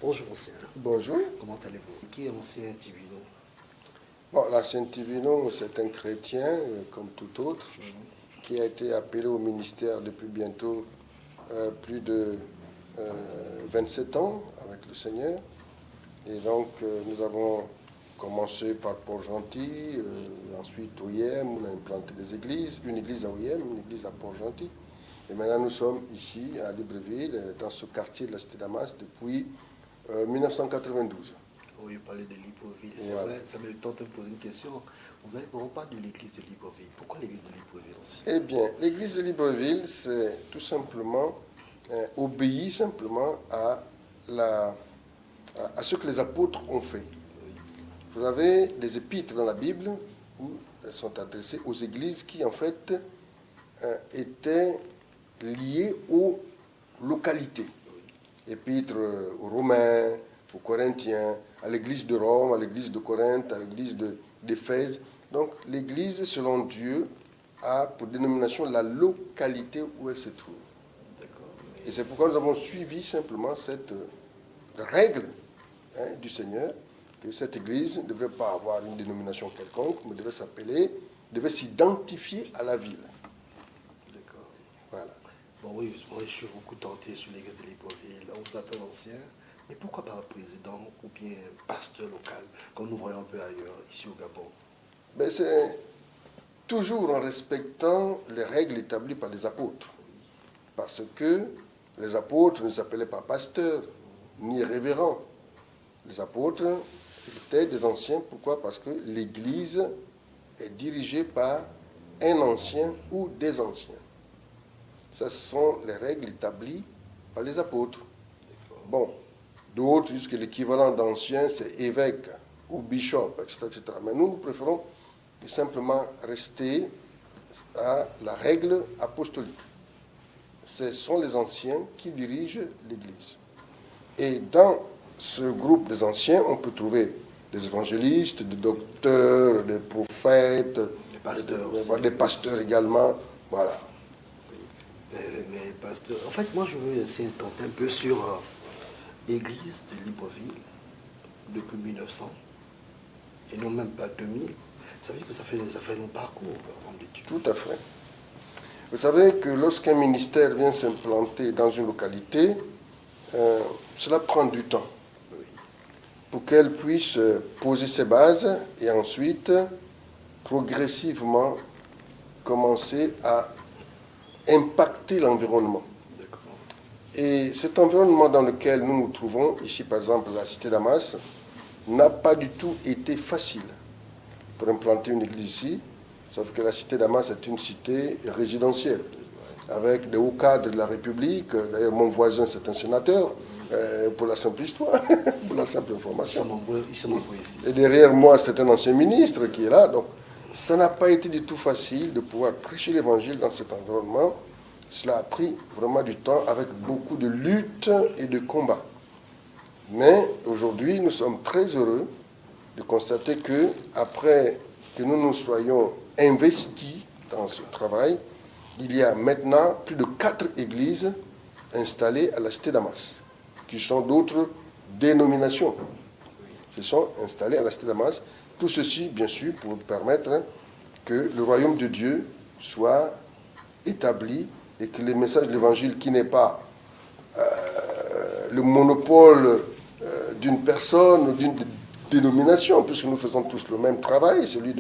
Bonjour ancien. Bonjour. Comment allez-vous? Qui est ancien Tivino? Bon, l'ancien Tivino, c'est un chrétien, comme tout autre, qui a été appelé au ministère depuis bientôt plus de 27 ans avec le Seigneur. Et donc, nous avons commencé par Port-Gentil, ensuite OIM, on a implanté des églises, une église à OIM, une église à Port-Gentil. Et maintenant, nous sommes ici, à Libreville, dans ce quartier de la Cité Damas, depuis 1992. Oui, vous parlez de Libreville. C'est Voilà. vrai, ça me tente de poser une question. On parle de l'église de Libreville. Pourquoi l'église de Libreville aussi? Eh bien, l'église de Libreville, c'est tout simplement, obéit simplement à ce que les apôtres ont fait. Vous avez des épîtres dans la Bible où elles sont adressées aux églises qui, en fait, étaient liées aux localités. Épîtres aux Romains, aux Corinthiens, à l'église de Rome, à l'église de Corinthe, à l'église d'Éphèse. Donc, l'église, selon Dieu, a pour dénomination la localité où elle se trouve. Et c'est pourquoi nous avons suivi simplement cette règle du Seigneur, que cette église ne devrait pas avoir une dénomination quelconque, mais devait s'identifier à la ville. D'accord. Voilà. Bon, oui, moi, je suis beaucoup tenté sur l'église de Libreville. On vous appelle ancien. Mais pourquoi pas un président ou bien un pasteur local, comme nous voyons un peu ailleurs, ici au Gabon? Ben, c'est toujours en respectant les règles établies par les apôtres. Parce que les apôtres ne s'appelaient pas pasteurs, ni révérends. Les apôtres étaient des anciens. Pourquoi? Parce que l'Église est dirigée par un ancien ou des anciens. Ce sont les règles établies par les apôtres. Bon, d'autres disent que l'équivalent d'ancien, c'est évêque ou bishop, etc., etc. Mais nous préférons simplement rester à la règle apostolique. Ce sont les anciens qui dirigent l'Église. Et dans ce groupe des anciens, on peut trouver des évangélistes, des docteurs, des prophètes, des pasteurs également. Voilà. Mais pasteur, en fait, moi, je veux essayer de tenter un peu sur l'église de Libreville depuis 1900 et non même pas 2000. Ça veut dire que ça fait un long parcours, homme de Dieu. Tout à fait. Vous savez que lorsqu'un ministère vient s'implanter dans une localité, cela prend du temps pour qu'elle puisse poser ses bases et ensuite progressivement commencer à impacter l'environnement. Et cet environnement dans lequel nous nous trouvons, ici par exemple la Cité Damas, n'a pas du tout été facile pour implanter une église ici, sauf que la Cité Damas est une cité résidentielle, avec des hauts cadres de la République. D'ailleurs, mon voisin, c'est un sénateur, pour la simple histoire, pour la simple information. Ils sont nombreux ici. Et derrière moi, c'est un ancien ministre qui est là. Donc, ça n'a pas été du tout facile de pouvoir prêcher l'évangile dans cet environnement. Cela a pris vraiment du temps avec beaucoup de luttes et de combats. Mais aujourd'hui, nous sommes très heureux de constater que, après que nous nous soyons investis dans ce travail, il y a maintenant plus de 4 églises installées à la Cité Damas, qui sont d'autres dénominations. Ils sont installés à la Cité Damas. Tout ceci, bien sûr, pour permettre que le royaume de Dieu soit établi et que le message de l'Évangile, qui n'est pas le monopole d'une personne ou d'une dénomination, puisque nous faisons tous le même travail, celui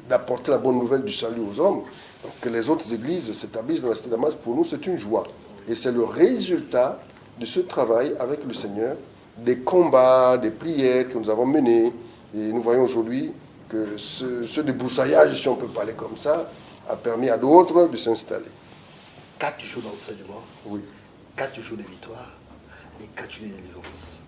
d'apporter la bonne nouvelle du salut aux hommes, donc que les autres églises s'établissent dans la Cité Damas, pour nous, c'est une joie. Et c'est le résultat de ce travail avec le Seigneur, des combats, des prières que nous avons menés. Et nous voyons aujourd'hui que ce débroussaillage, si on peut parler comme ça, a permis à d'autres de s'installer. 4 jours d'enseignement, Oui. 4 jours de victoire et 4 jours de délivrance.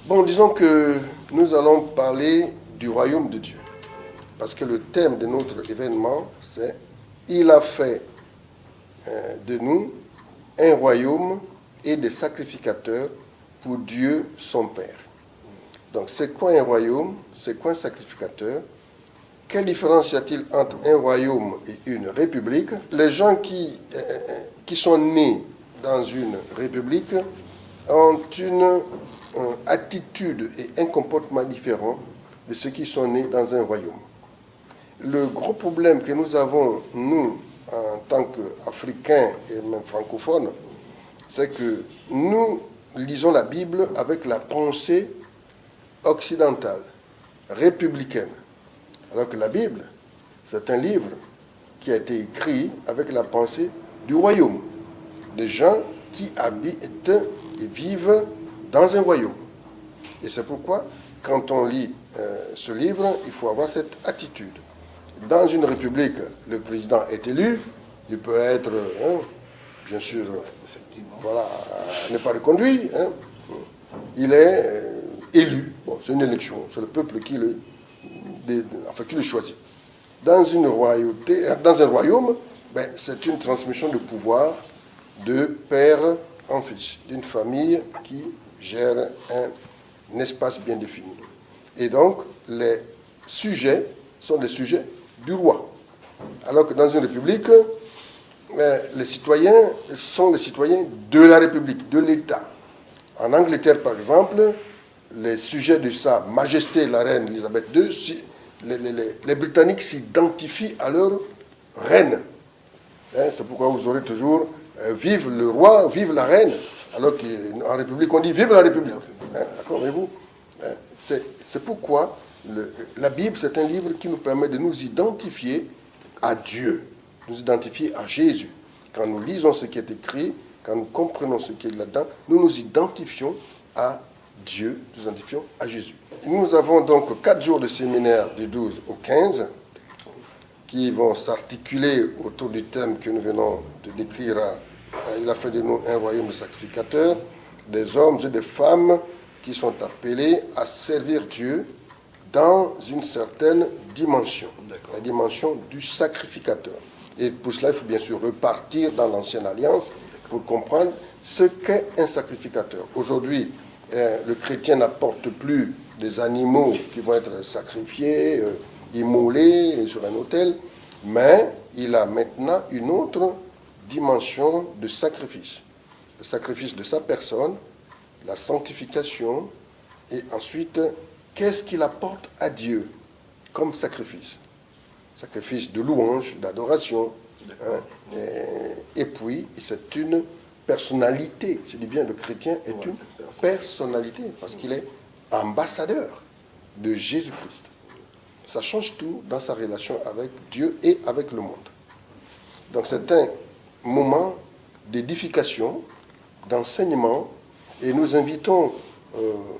Bon, disons que nous allons parler du royaume de Dieu. Parce que le thème de notre événement, c'est « Il a fait de nous un royaume et des sacrificateurs pour Dieu son Père ». Donc, c'est quoi un royaume? C'est quoi un sacrificateur? Quelle différence y a-t-il entre un royaume et une république? Les gens qui sont nés dans une république ont une attitude et un comportement différent de ceux qui sont nés dans un royaume. Le gros problème que nous avons, nous, en tant qu'Africains et même francophones, c'est que nous lisons la Bible avec la pensée occidentale, républicaine. Alors que la Bible, c'est un livre qui a été écrit avec la pensée du royaume, des gens qui habitent et vivent dans un royaume. Et c'est pourquoi, quand on lit ce livre, il faut avoir cette attitude. Dans une république, le président est élu, il peut être, bien sûr, voilà, n'est pas reconduit, il est élu. Bon, c'est une élection, c'est le peuple qui le choisit. Dans une royauté, dans un royaume, c'est une transmission de pouvoir de père en fils, d'une famille qui gère un espace bien défini. Et donc, les sujets sont des sujets du roi. Alors que dans une république, les citoyens sont les citoyens de la République, de l'État. En Angleterre, par exemple, les sujets de Sa Majesté la Reine Elisabeth II, les Britanniques s'identifient à leur reine. C'est pourquoi vous aurez toujours vive le roi, vive la reine, alors qu'en République, on dit vive la République. D'accord, mais vous, c'est pourquoi la Bible, c'est un livre qui nous permet de nous identifier à Dieu, nous identifier à Jésus. Quand nous lisons ce qui est écrit, quand nous comprenons ce qui est là-dedans, nous nous identifions à Dieu, nous identifions à Jésus. Et nous avons donc 4 jours de séminaire du 12 au 15 qui vont s'articuler autour du thème que nous venons de décrire. Il a fait de nous un royaume de sacrificateurs, des hommes et des femmes qui sont appelés à servir Dieu dans une certaine dimension, la dimension du sacrificateur. Et pour cela, il faut bien sûr repartir dans l'Ancienne Alliance pour comprendre ce qu'est un sacrificateur. Aujourd'hui, le chrétien n'apporte plus des animaux qui vont être sacrifiés, immolés sur un autel, mais il a maintenant une autre dimension de sacrifice. Le sacrifice de sa personne, la sanctification, et ensuite, qu'est-ce qu'il apporte à Dieu comme sacrifice? Sacrifice de louange, d'adoration. Et puis, c'est une personnalité. Je dis bien, le chrétien est une personnalité, parce qu'il est ambassadeur de Jésus-Christ. Ça change tout dans sa relation avec Dieu et avec le monde. Donc c'est un moment d'édification, d'enseignement, et nous invitons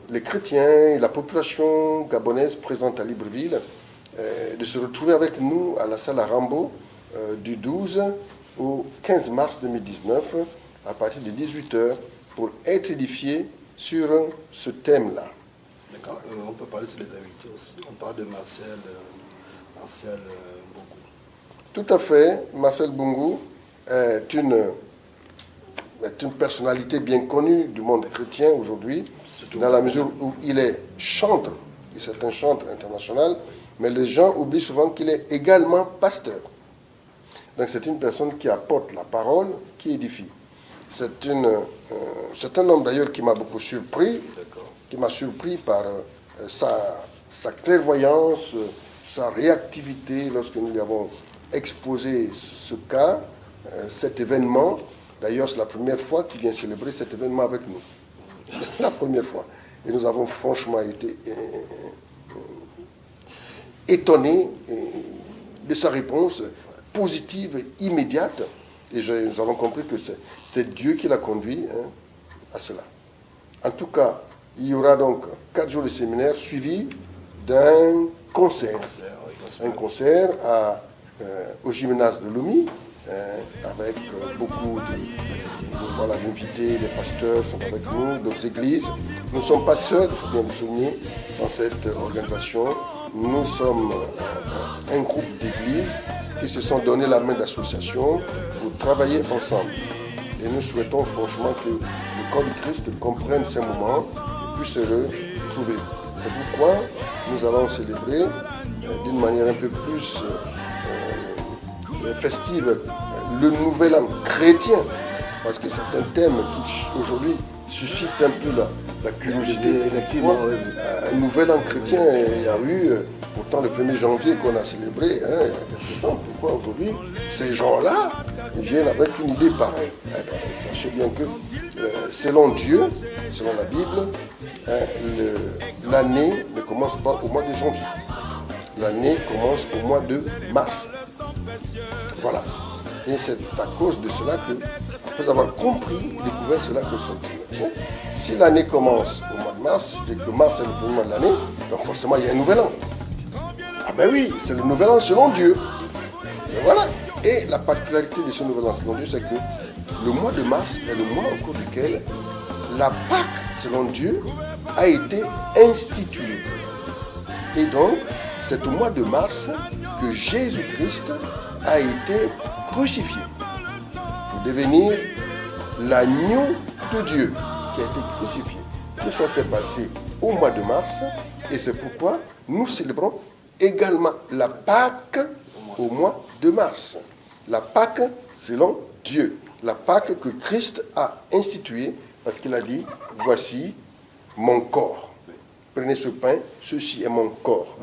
les chrétiens et la population gabonaise présente à Libreville de se retrouver avec nous à la salle à Rambo du 12 au 15 mars 2019 à partir de 18h pour être édifiés sur ce thème-là. D'accord. On peut parler sur les invités aussi. On parle de Marcel Bongo. Tout à fait. Marcel Bongo est une personnalité bien connue du monde chrétien aujourd'hui, dans la mesure où il est chantre, et c'est un chantre international, mais les gens oublient souvent qu'il est également pasteur. Donc c'est une personne qui apporte la parole, qui édifie. C'est un homme d'ailleurs qui m'a beaucoup surpris, qui m'a surpris par sa clairvoyance, sa réactivité lorsque nous lui avons exposé ce cas, cet événement. D'ailleurs, c'est la première fois qu'il vient célébrer cet événement avec nous. C'est la première fois. Et nous avons franchement été étonnés de sa réponse positive et immédiate. Et nous avons compris que c'est Dieu qui l'a conduit à cela. En tout cas, il y aura donc 4 jours de séminaire suivis d'un concert. Un concert au gymnase de Lomé, avec beaucoup d'invités, des pasteurs sont avec nous, d'autres églises. Nous ne sommes pas seuls, il faut bien le souligner, dans cette organisation. Nous sommes un groupe d'églises qui se sont donné la main d'association pour travailler ensemble. Et nous souhaitons franchement que le corps du Christ comprenne ces moments et puisse se retrouver. C'est pourquoi nous allons célébrer d'une manière un peu plus festive le nouvel an chrétien, parce que c'est un thème qui aujourd'hui suscite un peu la curiosité. Effectivement, oui. Un nouvel an chrétien, il y a eu, pourtant le 1er janvier qu'on a célébré, hein, il y a quelque temps, pourquoi aujourd'hui ces gens-là viennent avec une idée pareille? Eh bien, sachez bien que selon Dieu, selon la Bible, hein, l'année ne commence pas au mois de janvier. L'année commence au mois de mars. Voilà. Et c'est à cause de cela que, après avoir compris et découvert cela, que nous sommes chrétiens. Si l'année commence au mois de mars, et que mars est le premier mois de l'année, donc forcément il y a un nouvel an. Ah ben oui, c'est le nouvel an selon Dieu. Et voilà. Et la particularité de ce nouvel an selon Dieu, c'est que le mois de mars est le mois au cours duquel la Pâque, selon Dieu, a été instituée. Et donc, c'est au mois de mars que Jésus-Christ a été crucifié pour devenir l'agneau de Dieu qui a été crucifié. Tout ça s'est passé au mois de mars et c'est pourquoi nous célébrons également la Pâque au mois de mars. La Pâque selon Dieu. La Pâque que Christ a instituée parce qu'il a dit « Voici mon corps. Prenez ce pain, ceci est mon corps.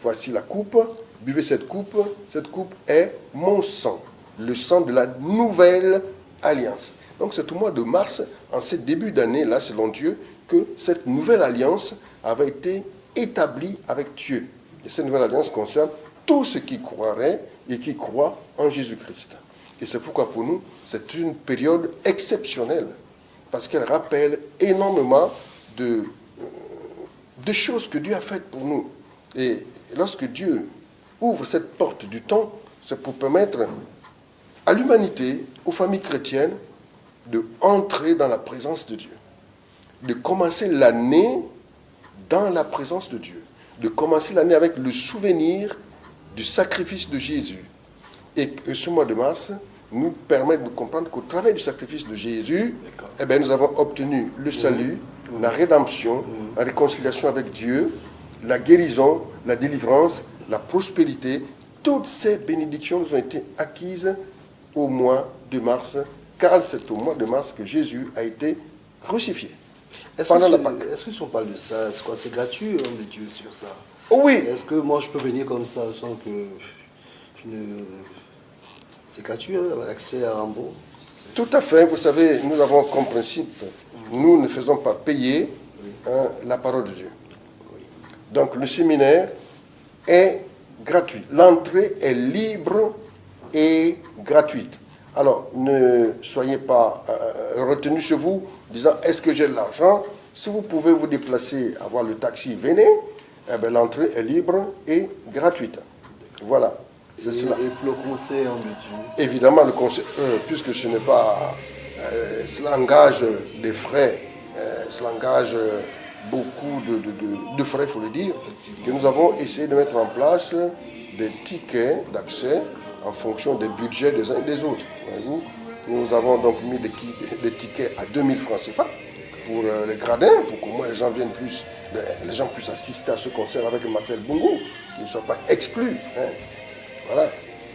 Voici la coupe, buvez cette coupe est mon sang. Le sang de la nouvelle alliance. » Donc c'est au mois de mars, en ce début d'année-là, selon Dieu, que cette nouvelle alliance avait été établie avec Dieu. Et cette nouvelle alliance concerne tous ceux qui croiraient et qui croient en Jésus-Christ. Et c'est pourquoi pour nous, c'est une période exceptionnelle, parce qu'elle rappelle énormément de choses que Dieu a faites pour nous. Et lorsque Dieu ouvre cette porte du temps, c'est pour permettre à l'humanité, aux familles chrétiennes, de entrer dans la présence de Dieu, de commencer l'année dans la présence de Dieu, de commencer l'année avec le souvenir du sacrifice de Jésus. Et que ce mois de mars nous permet de comprendre qu'au travers du sacrifice de Jésus, eh bien, nous avons obtenu le salut, la rédemption, la réconciliation avec Dieu, la guérison, la délivrance, la prospérité. Toutes ces bénédictions nous ont été acquises au mois de mars, car c'est au mois de mars que Jésus a été crucifié. Pendant la Pâque. Est-ce que si on parle de ça, c'est quoi? C'est gratuit, homme de Dieu, sur ça? Oh oui. Est-ce que moi je peux venir comme ça sans que je ne... C'est gratuit, hein, l'accès à Rambo? Tout à fait. Vous savez, nous avons comme principe, nous ne faisons pas payer la parole de Dieu. Oui. Donc le séminaire est gratuit. L'entrée est libre et gratuite. Alors, ne soyez pas retenus chez vous, disant, est-ce que j'ai de l'argent? Si vous pouvez vous déplacer, avoir le taxi, venez. Eh bien, l'entrée est libre et gratuite. Voilà, c'est cela. Et pour le conseil en Dieu? Évidemment, le conseil, puisque ce n'est pas... cela engage des frais, cela engage beaucoup de frais, il faut le dire, que nous avons essayé de mettre en place des tickets d'accès en fonction des budgets des uns et des autres. Nous avons donc mis des tickets à 2000 francs CFA pour les gradins, pour qu'au moins les gens viennent plus, les gens puissent assister à ce concert avec Marcel Bongo, qu'ils ne soient pas exclus. Hein. Voilà.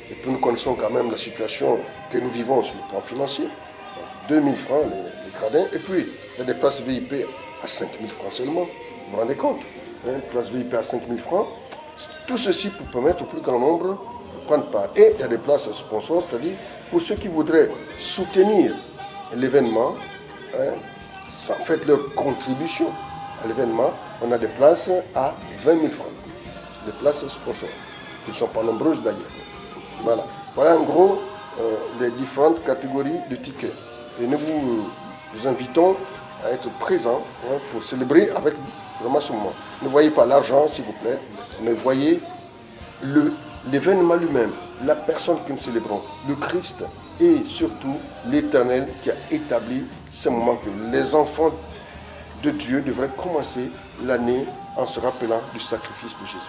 Et puis nous connaissons quand même la situation que nous vivons sur le plan financier. 2000 francs les gradins, et puis il y a des places VIP à 5000 francs seulement. Vous vous rendez compte, hein, une place VIP à 5000 francs. Tout ceci pour permettre au plus grand nombre prendre part. Et il y a des places sponsors, c'est-à-dire pour ceux qui voudraient soutenir l'événement, hein, faites leur contribution à l'événement, on a des places à 20 000 francs. Des places sponsors, qui ne sont pas nombreuses d'ailleurs. Voilà. Voilà en gros les différentes catégories de tickets. Et nous vous invitons à être présents, hein, pour célébrer avec vraiment ce moment. Ne voyez pas l'argent, s'il vous plaît, mais voyez l'événement lui-même, la personne que nous célébrons, le Christ et surtout l'Éternel qui a établi ce moment que les enfants de Dieu devraient commencer l'année en se rappelant du sacrifice de Jésus.